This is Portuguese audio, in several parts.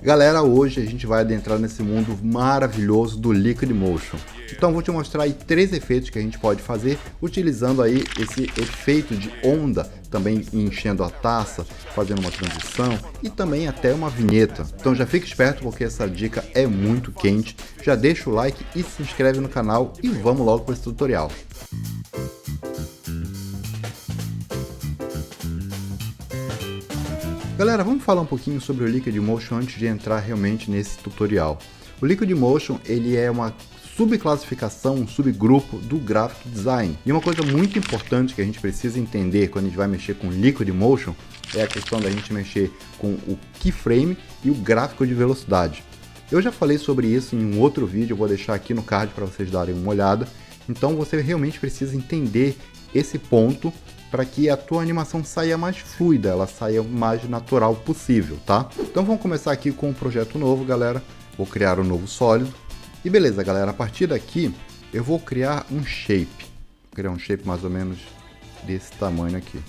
Galera, hoje a gente vai adentrar nesse mundo maravilhoso do Liquid Motion. Então vou te mostrar aí 3 efeitos que a gente pode fazer utilizando aí esse efeito de onda, também enchendo a taça, fazendo uma transição e também até uma vinheta. Então já fica esperto porque essa dica é muito quente, já deixa o like e se inscreve no canal e vamos logo para esse tutorial. Galera, vamos falar um pouquinho sobre o Liquid Motion antes de entrar realmente nesse tutorial. O Liquid Motion ele é uma subclassificação, um subgrupo do Graphic Design. E uma coisa muito importante que a gente precisa entender quando a gente vai mexer com Liquid Motion é a questão da gente mexer com o keyframe e o gráfico de velocidade. Eu já falei sobre isso em um outro vídeo, eu vou deixar aqui no card para vocês darem uma olhada. Então você realmente precisa entender esse ponto para que a tua animação saia mais fluida, ela saia o mais natural possível, tá? Então vamos começar aqui com um projeto novo, galera. Vou criar um novo sólido. E beleza, galera, a partir daqui eu vou criar um shape. Vou criar um shape mais ou menos desse tamanho aqui.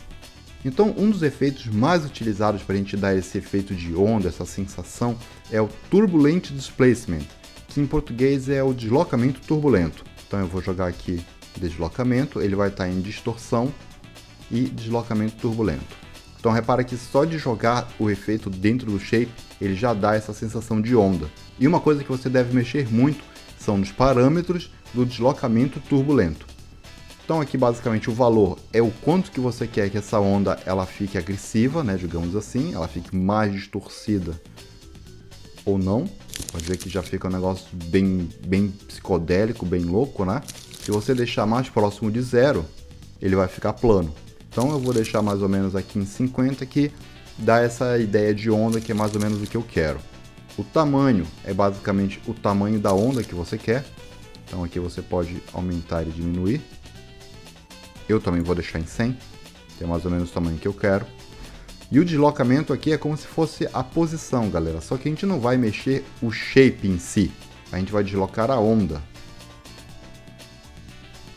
Então um dos efeitos mais utilizados para a gente dar esse efeito de onda, essa sensação, é o Turbulent Displacement, que em português é o deslocamento turbulento. Então eu vou jogar aqui deslocamento, ele vai estar em distorção e deslocamento turbulento. Então repara que só de jogar o efeito dentro do shape, ele já dá essa sensação de onda. E uma coisa que você deve mexer muito são nos parâmetros do deslocamento turbulento. Então aqui basicamente o valor é o quanto que você quer que essa onda ela fique agressiva, né, digamos assim, ela fique mais distorcida ou não. Pode ver que já fica um negócio bem psicodélico, bem louco, né? Se você deixar mais próximo de 0, ele vai ficar plano. Então eu vou deixar mais ou menos aqui em 50, que dá essa ideia de onda que é mais ou menos o que eu quero. O tamanho é basicamente o tamanho da onda que você quer. Então aqui você pode aumentar e diminuir. Eu também vou deixar em 100, que é mais ou menos o tamanho que eu quero. E o deslocamento aqui é como se fosse a posição, galera. Só que a gente não vai mexer o shape em si. A gente vai deslocar a onda.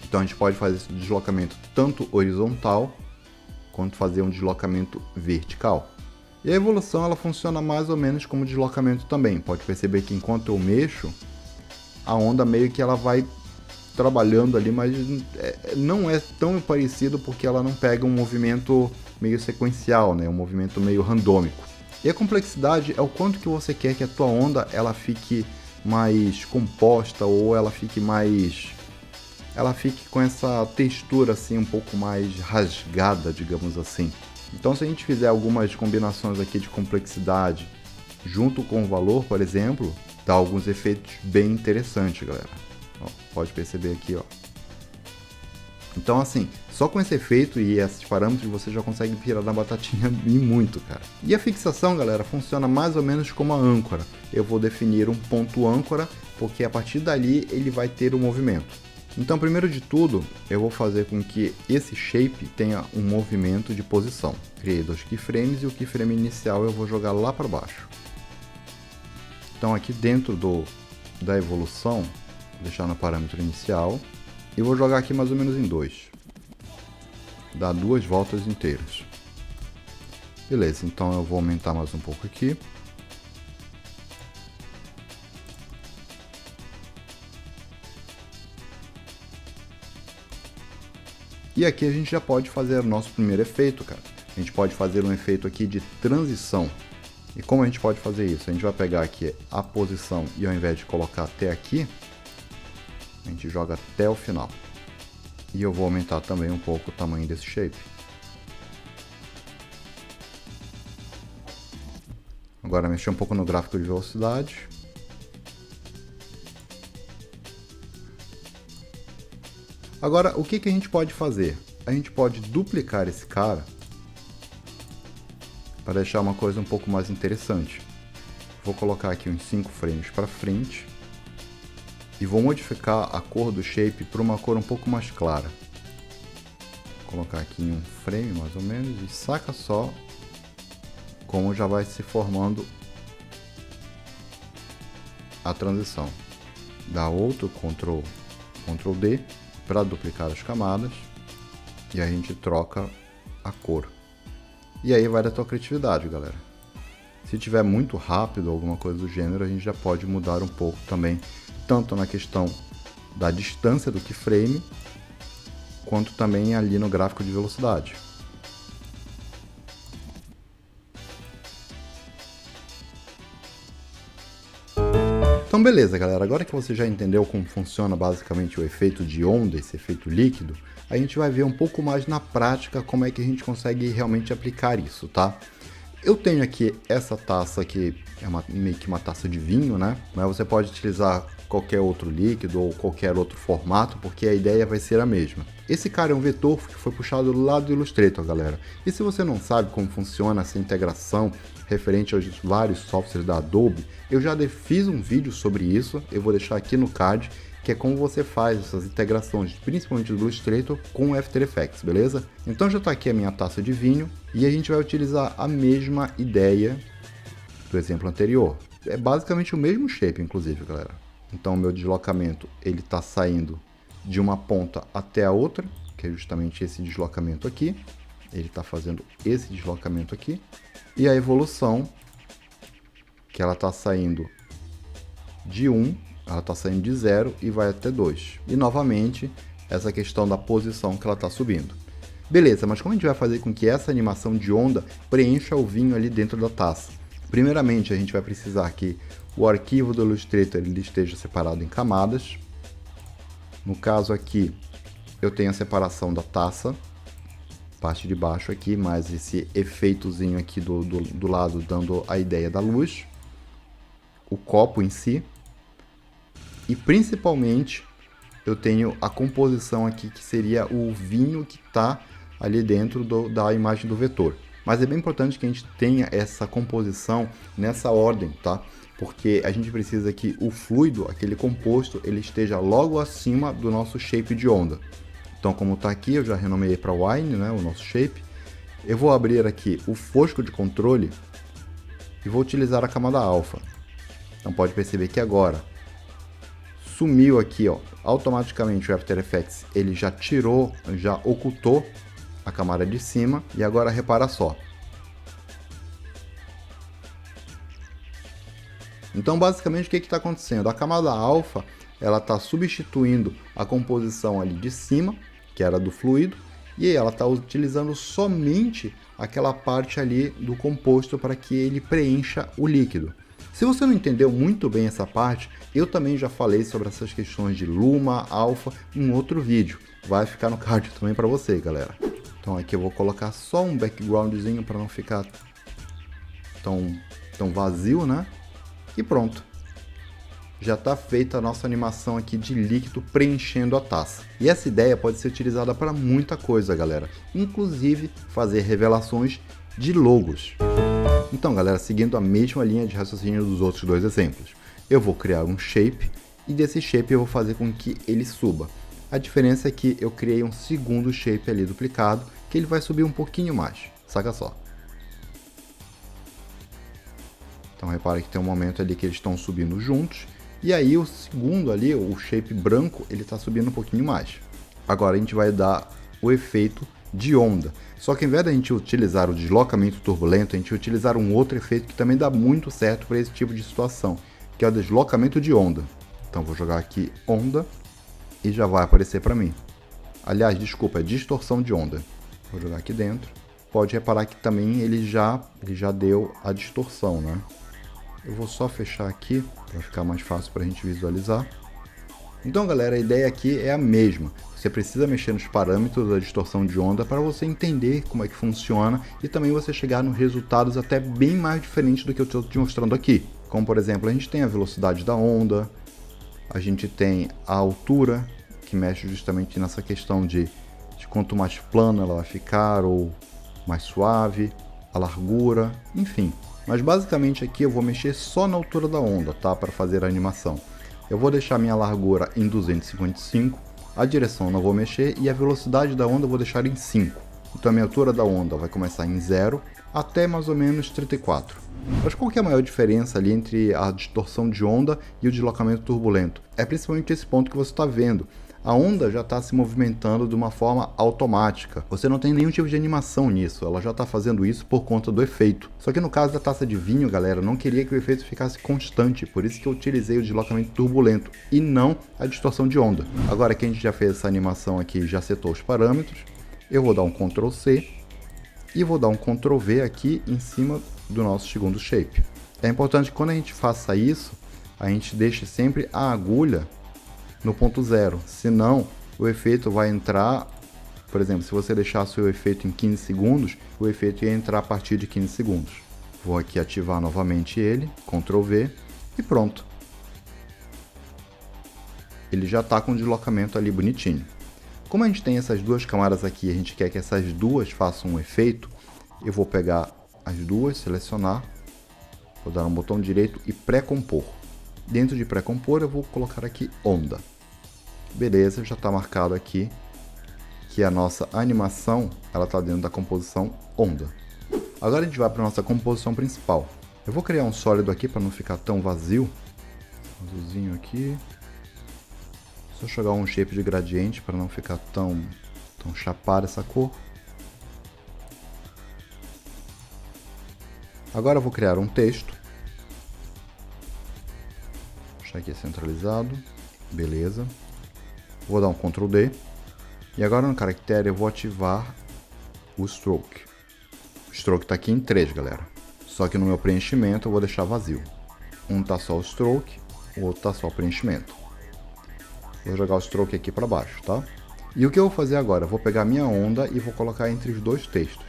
Então a gente pode fazer esse deslocamento tanto horizontal quanto fazer um deslocamento vertical. E a evolução ela funciona mais ou menos como deslocamento também. Pode perceber que enquanto eu mexo, a onda meio que ela vai trabalhando ali, mas não é tão parecido porque ela não pega um movimento meio sequencial, né? Um movimento meio randômico. E a complexidade é o quanto que você quer que a tua onda ela fique mais composta ou ela fique com essa textura assim um pouco mais rasgada, digamos assim. Então se a gente fizer algumas combinações aqui de complexidade junto com o valor, por exemplo, dá alguns efeitos bem interessantes, galera. Ó, pode perceber aqui, ó. Então assim, só com esse efeito e esses parâmetros você já consegue virar na batatinha e muito, cara. E a fixação, galera, funciona mais ou menos como a âncora. Eu vou definir um ponto âncora, porque a partir dali ele vai ter o movimento. Então, primeiro de tudo, eu vou fazer com que esse shape tenha um movimento de posição. Criei 2 keyframes e o keyframe inicial eu vou jogar lá para baixo. Então, aqui dentro da evolução, vou deixar no parâmetro inicial e vou jogar aqui mais ou menos em 2. Dá 2 voltas inteiras. Beleza, então eu vou aumentar mais um pouco aqui. E aqui a gente já pode fazer o nosso primeiro efeito, cara. A gente pode fazer um efeito aqui de transição. E como a gente pode fazer isso? A gente vai pegar aqui a posição e ao invés de colocar até aqui, a gente joga até o final. E eu vou aumentar também um pouco o tamanho desse shape. Agora mexer um pouco no gráfico de velocidade. Agora, o que a gente pode fazer? A gente pode duplicar esse cara para deixar uma coisa um pouco mais interessante. Vou colocar aqui uns 5 frames para frente e vou modificar a cor do shape para uma cor um pouco mais clara. Vou colocar aqui em um frame mais ou menos e saca só como já vai se formando a transição. Dá outro Ctrl D para duplicar as camadas e a gente troca a cor. E aí vai da tua criatividade, galera. Se tiver muito rápido, alguma coisa do gênero, a gente já pode mudar um pouco também, tanto na questão da distância do keyframe, quanto também ali no gráfico de velocidade. Então beleza, galera, agora que você já entendeu como funciona basicamente o efeito de onda, esse efeito líquido, a gente vai ver um pouco mais na prática como é que a gente consegue realmente aplicar isso, tá? Eu tenho aqui essa taça que é meio que uma taça de vinho, né? Mas você pode utilizar qualquer outro líquido ou qualquer outro formato, porque a ideia vai ser a mesma. Esse cara é um vetor que foi puxado lá do Illustrator, galera. E se você não sabe como funciona essa integração referente aos vários softwares da Adobe, eu já fiz um vídeo sobre isso, eu vou deixar aqui no card, que é como você faz essas integrações, principalmente do Illustrator com o After Effects, beleza? Então já está aqui a minha taça de vinho e a gente vai utilizar a mesma ideia do exemplo anterior. É basicamente o mesmo shape, inclusive, galera. Então o meu deslocamento ele está saindo de uma ponta até a outra, que é justamente esse deslocamento aqui. Ele está fazendo esse deslocamento aqui. E a evolução, que ela está saindo de 1, ela está saindo de 0 e vai até 2. E novamente, essa questão da posição que ela está subindo. Beleza, mas como a gente vai fazer com que essa animação de onda preencha o vinho ali dentro da taça? Primeiramente, a gente vai precisar que o arquivo do Illustrator ele esteja separado em camadas. No caso aqui, eu tenho a separação da taça, parte de baixo aqui, mais esse efeitozinho aqui do lado dando a ideia da luz, o copo em si, e principalmente eu tenho a composição aqui que seria o vinho que está ali dentro da imagem do vetor. Mas é bem importante que a gente tenha essa composição nessa ordem, tá? Porque a gente precisa que o fluido, aquele composto, ele esteja logo acima do nosso shape de onda. Então, como está aqui, eu já renomeei para Wine, né, o nosso shape. Eu vou abrir aqui o fosco de controle e vou utilizar a camada alfa. Então, pode perceber que agora sumiu aqui, ó, automaticamente o After Effects, ele já tirou, já ocultou a camada de cima. E agora repara só. Então, basicamente, o que está acontecendo? A camada alfa, ela está substituindo a composição ali de cima, que era do fluido, e ela está utilizando somente aquela parte ali do composto para que ele preencha o líquido. Se você não entendeu muito bem essa parte, eu também já falei sobre essas questões de luma, alfa, em outro vídeo. Vai ficar no card também para você, galera. Então aqui eu vou colocar só um backgroundzinho para não ficar tão vazio, né? E pronto. Já está feita a nossa animação aqui de líquido preenchendo a taça. E essa ideia pode ser utilizada para muita coisa, galera. Inclusive fazer revelações de logos. Então, galera, seguindo a mesma linha de raciocínio dos outros dois exemplos. Eu vou criar um shape e desse shape eu vou fazer com que ele suba. A diferença é que eu criei um segundo shape ali duplicado, que ele vai subir um pouquinho mais. Saca só. Então repare que tem um momento ali que eles estão subindo juntos. E aí o segundo ali, o shape branco, ele está subindo um pouquinho mais. Agora a gente vai dar o efeito de onda. Só que ao invés da gente utilizar o deslocamento turbulento, a gente vai utilizar um outro efeito que também dá muito certo para esse tipo de situação, que é o deslocamento de onda. Então vou jogar aqui onda e já vai aparecer para mim. Aliás, desculpa, é distorção de onda. Vou jogar aqui dentro. Pode reparar que também ele já deu a distorção, né? Eu vou só fechar aqui para ficar mais fácil para a gente visualizar. Então, galera, a ideia aqui é a mesma. Você precisa mexer nos parâmetros da distorção de onda para você entender como é que funciona e também você chegar nos resultados até bem mais diferentes do que eu estou te mostrando aqui. Como, por exemplo, a gente tem a velocidade da onda, a gente tem a altura, que mexe justamente nessa questão de quanto mais plana ela vai ficar ou mais suave, a largura, enfim. Mas basicamente aqui eu vou mexer só na altura da onda, tá? Para fazer a animação. Eu vou deixar minha largura em 255, a direção eu não vou mexer e a velocidade da onda eu vou deixar em 5. Então a minha altura da onda vai começar em 0 até mais ou menos 34. Mas qual que é a maior diferença ali entre a distorção de onda e o deslocamento turbulento? É principalmente esse ponto que você está vendo. A onda já está se movimentando de uma forma automática. Você não tem nenhum tipo de animação nisso, ela já está fazendo isso por conta do efeito. Só que no caso da taça de vinho, galera, eu não queria que o efeito ficasse constante, por isso que eu utilizei o deslocamento turbulento e não a distorção de onda. Agora que a gente já fez essa animação aqui, já setou os parâmetros, eu vou dar um Ctrl C e vou dar um Ctrl V aqui em cima do nosso segundo shape. É importante que quando a gente faça isso, a gente deixe sempre a agulha no ponto zero, senão o efeito vai entrar, por exemplo, se você deixasse o efeito em 15 segundos, o efeito ia entrar a partir de 15 segundos. Vou aqui ativar novamente ele, Ctrl V e pronto. Ele já está com o deslocamento ali bonitinho. Como a gente tem essas duas camadas aqui e a gente quer que essas duas façam um efeito, eu vou pegar as duas, selecionar, vou dar um botão direito e pré-compor. Dentro de pré-compor eu vou colocar aqui onda. Beleza, já está marcado aqui que a nossa animação ela está dentro da composição onda. Agora a gente vai para a nossa composição principal. Eu vou criar um sólido aqui para não ficar tão vazio. Azulzinho aqui. Só jogar um shape de gradiente para não ficar tão chapada essa cor. Agora eu vou criar um texto. Vou deixar aqui centralizado. Beleza. Vou dar um Ctrl D. E agora no caractere eu vou ativar o Stroke. O Stroke está aqui em 3, galera. Só que no meu preenchimento eu vou deixar vazio. Um tá só o Stroke, o outro tá só o preenchimento. Vou jogar o Stroke aqui para baixo, tá? E o que eu vou fazer agora? Eu vou pegar minha onda e vou colocar entre os dois textos.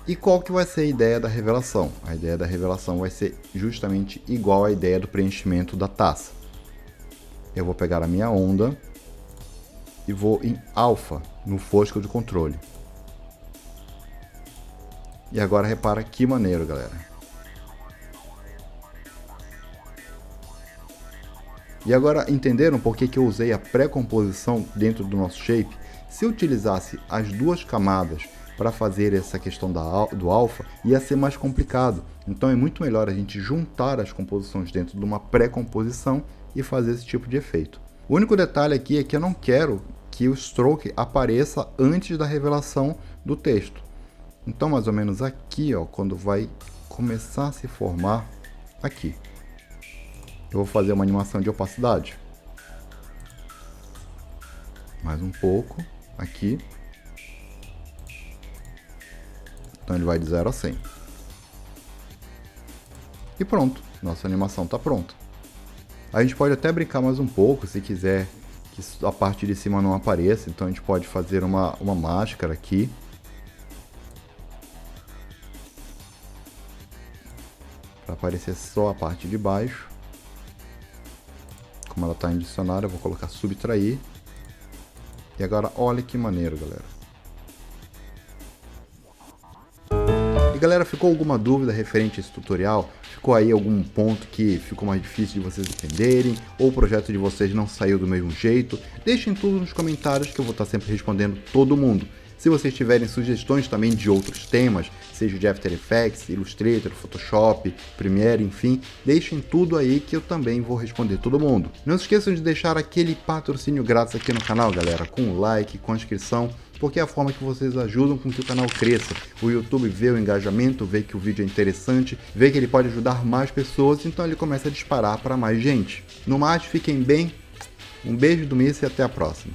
E qual que vai ser a ideia da revelação? A ideia da revelação vai ser justamente igual à ideia do preenchimento da taça. Eu vou pegar a minha onda e vou em alfa no fosco de controle. E agora repara que maneiro, galera. E agora entenderam por que eu usei a pré-composição dentro do nosso shape? Se eu utilizasse as duas camadas para fazer essa questão do alfa, ia ser mais complicado. Então é muito melhor a gente juntar as composições dentro de uma pré-composição e fazer esse tipo de efeito. O único detalhe aqui é que eu não quero que o stroke apareça antes da revelação do texto. Então mais ou menos aqui, ó, quando vai começar a se formar aqui, eu vou fazer uma animação de opacidade. Mais um pouco aqui. Então ele vai de 0 a 100. E pronto, nossa animação está pronta. A gente pode até brincar mais um pouco, se quiser que a parte de cima não apareça. Então a gente pode fazer uma máscara aqui. Para aparecer só a parte de baixo. Como ela está em dicionário, eu vou colocar subtrair. E agora olha que maneiro, galera. E galera, ficou alguma dúvida referente a esse tutorial? Ficou aí algum ponto que ficou mais difícil de vocês entenderem? Ou o projeto de vocês não saiu do mesmo jeito? Deixem tudo nos comentários que eu vou estar sempre respondendo todo mundo. Se vocês tiverem sugestões também de outros temas, seja de After Effects, Illustrator, Photoshop, Premiere, enfim, deixem tudo aí que eu também vou responder todo mundo. Não se esqueçam de deixar aquele patrocínio grátis aqui no canal, galera, com o like, com a inscrição, porque é a forma que vocês ajudam com que o canal cresça. O YouTube vê o engajamento, vê que o vídeo é interessante, vê que ele pode ajudar mais pessoas, então ele começa a disparar para mais gente. No mais, fiquem bem, um beijo do Miss e até a próxima.